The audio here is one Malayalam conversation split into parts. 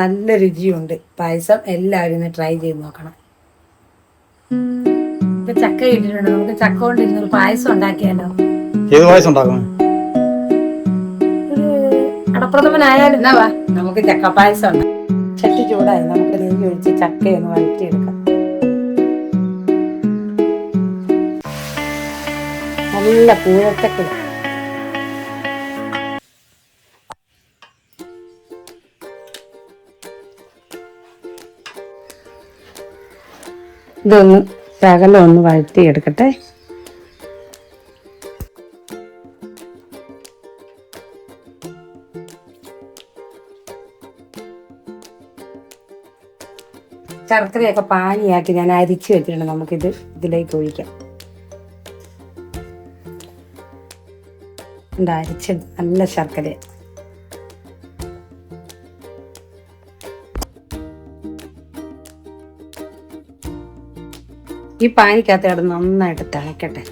നല്ല രുചിയുണ്ട് പായസം. എല്ലാവരും ഒന്ന് ട്രൈ ചെയ്ത് നോക്കണം. ഇപ്പൊ ചക്ക ഇട്ടിട്ടുണ്ട്. നമുക്ക് ചക്ക കൊണ്ട് ഇരുന്നൊരു പായസം ഉണ്ടാക്കിയാലോ? ഏത് പായസം ഉണ്ടാക്കണം? അടപ്രഥമനായാലും എന്നാ വാ, നമുക്ക് ചക്ക പായസം ഉണ്ട്. ചട്ടി ചൂടായി, നമുക്ക് നെയ്യ് ഒഴിച്ച് ചക്കയൊന്ന് വഴറ്റിയെടുക്കാം. നല്ല കൂഴച്ചക്ക. ഇതൊന്ന് ശകലം ഒന്ന് വഴറ്റിയെടുക്കട്ടെ. ശർക്കരയൊക്കെ പാനിയാക്കി ഞാൻ അരിച്ചു വെച്ചിട്ടുണ്ട്. നമുക്കിത് ഇതിലേക്ക് ഒഴിക്കാം. അരിച്ചത് നല്ല ശർക്കര. ഈ പാനിക്കകത്ത് കിടന്ന് നന്നായിട്ട് തിളക്കട്ടെ.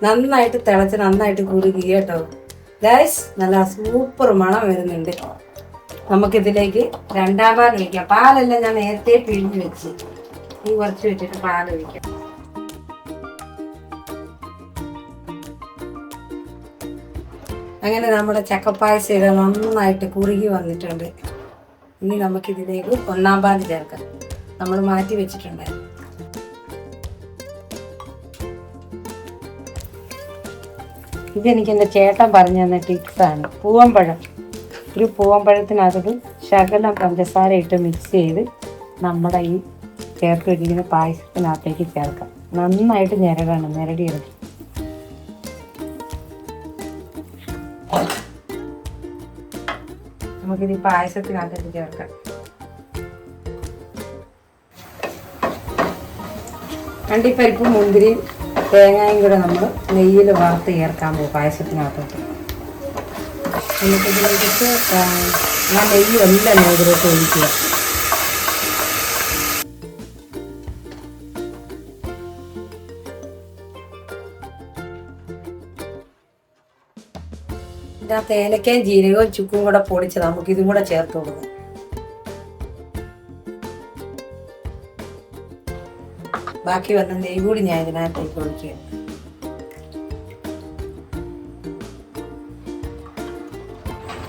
നന്നായിട്ട് തിളച്ച് നന്നായിട്ട് കുറുകി കേട്ടോ ഗൈസ്. നല്ല സൂപ്പർ മണം വരുന്നുണ്ട്. നമുക്കിതിലേക്ക് രണ്ടാം പാൽ ഒഴിക്കാം. പാലെല്ലാം ഞാൻ നേരത്തെ പിഴിഞ്ഞ് വെച്ച് ഈ കുറച്ച് വെച്ചിട്ട് പാൽ ഒഴിക്കാം. അങ്ങനെ നമ്മുടെ ചക്കപ്പായസം ഇത് നന്നായിട്ട് കുറുകി വന്നിട്ടുണ്ട്. ഇനി നമുക്കിതിലേക്ക് ഒന്നാം പാൽ ചേർക്കാം. നമ്മൾ മാറ്റി വെച്ചിട്ടുണ്ടായിരുന്നു. ഇതെനിക്ക് എൻ്റെ ചേട്ടൻ പറഞ്ഞു തന്ന ടിപ്സാണ്. പൂവമ്പഴം, ഒരു പൂവമ്പഴത്തിനകത്ത് ശകലം പഞ്ചസാര ഇട്ട് മിക്സ് ചെയ്ത് നമ്മുടെ ഈ ചേർത്ത് വെച്ചിരിക്കുന്ന പായസത്തിനകത്തേക്ക് ചേർക്കാം. നന്നായിട്ട് ഞെരടിയെടുക്കും. നമുക്കിത് ഈ പായസത്തിനകത്തേക്ക് ചേർക്കാം. അണ്ടിപ്പരിപ്പും മുന്തിരിയും തേങ്ങയും കൂടെ നമ്മൾ നെയ്യിൽ വറുത്ത് ചേർക്കാൻ പോകും പായസത്തിനകത്തോട്ട്. എന്നിട്ട് ഞാൻ നെയ്യ് എല്ലാം ഇതിലോട്ട് ഒഴിക്കുക. ഇതിനകത്ത് ഏലക്കയും ജീരകവും ചുക്കും കൂടെ പൊടിച്ച് നമുക്കിതും കൂടെ ചേർത്ത് കൊടുക്കാം. ബാക്കി വന്ന നെയ്യ് കൂടി ഞാൻ ഇതിനകത്തേക്ക് ഒഴിക്കുക.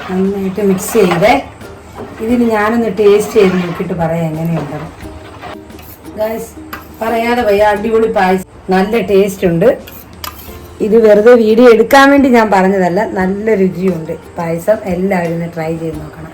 നന്നായിട്ട് മിക്സ് ചെയ്തേ. ഇതിന് ഞാനൊന്ന് ടേസ്റ്റ് ചെയ്ത് നോക്കിയിട്ട് പറയാം എങ്ങനെയുണ്ടെന്ന്. ഗൈസ് പറയാതെ വയ്യ, അടിപൊളി പായസം, നല്ല ടേസ്റ്റ് ഉണ്ട്. ഇത് വെറുതെ വീഡിയോ എടുക്കാൻ വേണ്ടി ഞാൻ പറഞ്ഞതല്ല, നല്ല രുചിയുണ്ട് പായസം. എല്ലാവരും ഒന്ന് ട്രൈ ചെയ്ത് നോക്കണം.